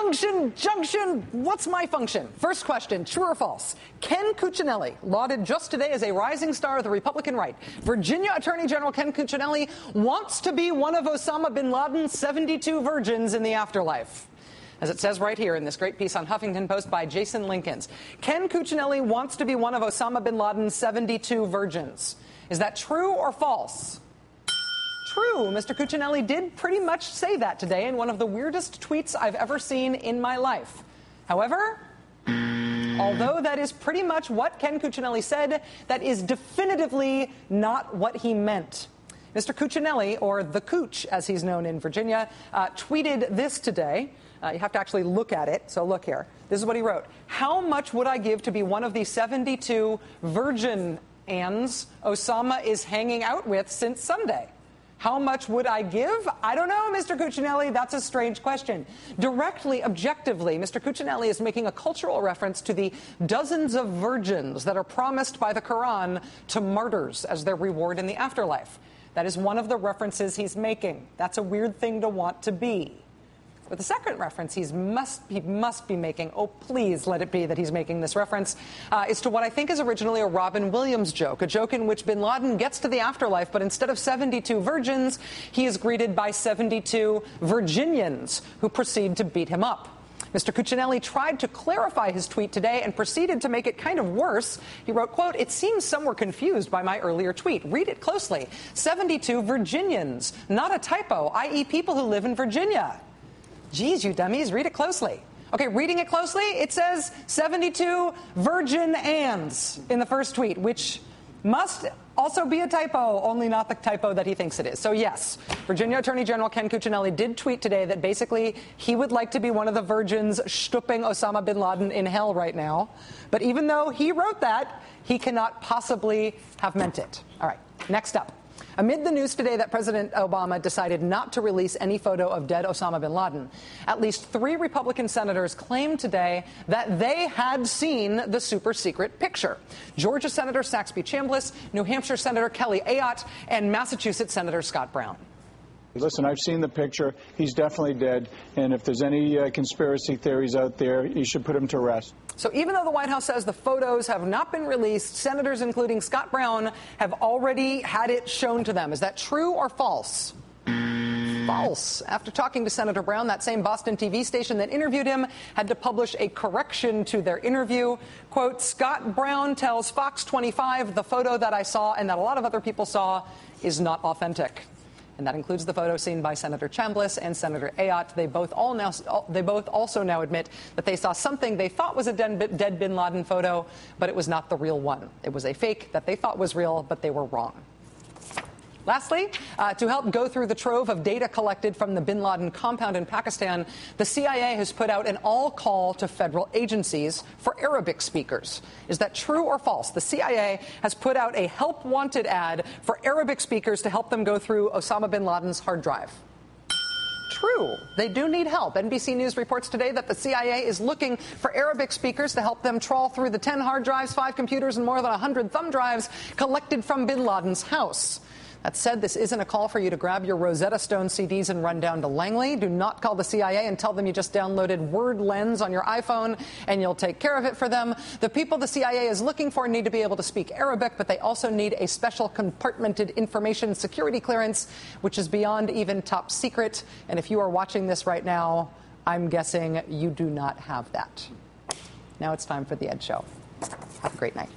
Debunktion Junction. What's my function? First question, true or false? Ken Cuccinelli, lauded just today as a rising star of the Republican right. Virginia Attorney General Ken Cuccinelli wants to be one of Osama bin Laden's 72 virgins in the afterlife. As it says right here in this great piece on Huffington Post by Jason Linkins, Ken Cuccinelli wants to be one of Osama bin Laden's 72 virgins. Is that true or false? True. Mr. Cuccinelli did pretty much say that today in one of the weirdest tweets I've ever seen in my life. However, although that is pretty much what Ken Cuccinelli said, that is definitively not what he meant. Mr. Cuccinelli, or the Cooch as he's known in Virginia, tweeted this today. You have to actually look at it, so look here. This is what he wrote. How much would I give to be one of the 72 virgin Anns Osama is hanging out with since Sunday? How much would I give? I don't know, Mr. Cuccinelli. That's a strange question. Directly, objectively, Mr. Cuccinelli is making a cultural reference to the dozens of virgins that are promised by the Quran to martyrs as their reward in the afterlife. That is one of the references he's making. That's a weird thing to want to be. But the second reference he must be making, oh, please let it be that he's making this reference, is to what I think is originally a Robin Williams joke, a joke in which bin Laden gets to the afterlife, but instead of 72 virgins, he is greeted by 72 Virginians who proceed to beat him up. Mr. Cuccinelli tried to clarify his tweet today and proceeded to make it kind of worse. He wrote, quote, "It seems some were confused by my earlier tweet. Read it closely. 72 Virginians, not a typo, i.e. people who live in Virginia." Geez, you dummies, read it closely. Okay, reading it closely, it says 72 Virgin Anns in the first tweet, which must also be a typo, only not the typo that he thinks it is. So yes, Virginia Attorney General Ken Cuccinelli did tweet today that basically he would like to be one of the virgins stooping Osama bin Laden in hell right now. But even though he wrote that, he cannot possibly have meant it. All right, next up. Amid the news today that President Obama decided not to release any photo of dead Osama bin Laden, at least 3 Republican senators claimed today that they had seen the super-secret picture. Georgia Senator Saxby Chambliss, New Hampshire Senator Kelly Ayotte, and Massachusetts Senator Scott Brown. Listen, I've seen the picture. He's definitely dead. And if there's any conspiracy theories out there, you should put them to rest. So even though the White House says the photos have not been released, senators, including Scott Brown, have already had it shown to them. Is that true or false? False. After talking to Senator Brown, that same Boston TV station that interviewed him had to publish a correction to their interview. Quote, Scott Brown tells Fox 25 the photo that I saw and that a lot of other people saw is not authentic. And that includes the photo seen by Senator Chambliss and Senator Ayotte. They both also now admit that they saw something they thought was a dead bin Laden photo, but it was not the real one. It was a fake that they thought was real, but they were wrong. Lastly, to help go through the trove of data collected from the bin Laden compound in Pakistan, the CIA has put out an all-call to federal agencies for Arabic speakers. Is that true or false? The CIA has put out a help-wanted ad for Arabic speakers to help them go through Osama bin Laden's hard drive. True. They do need help. NBC News reports today that the CIA is looking for Arabic speakers to help them trawl through the 10 hard drives, 5 computers, and more than 100 thumb drives collected from bin Laden's house. That said, this isn't a call for you to grab your Rosetta Stone CDs and run down to Langley. Do not call the CIA and tell them you just downloaded Word Lens on your iPhone and you'll take care of it for them. The people the CIA is looking for need to be able to speak Arabic, but they also need a special compartmented information security clearance, which is beyond even top secret. And if you are watching this right now, I'm guessing you do not have that. Now it's time for The Ed Show. Have a great night.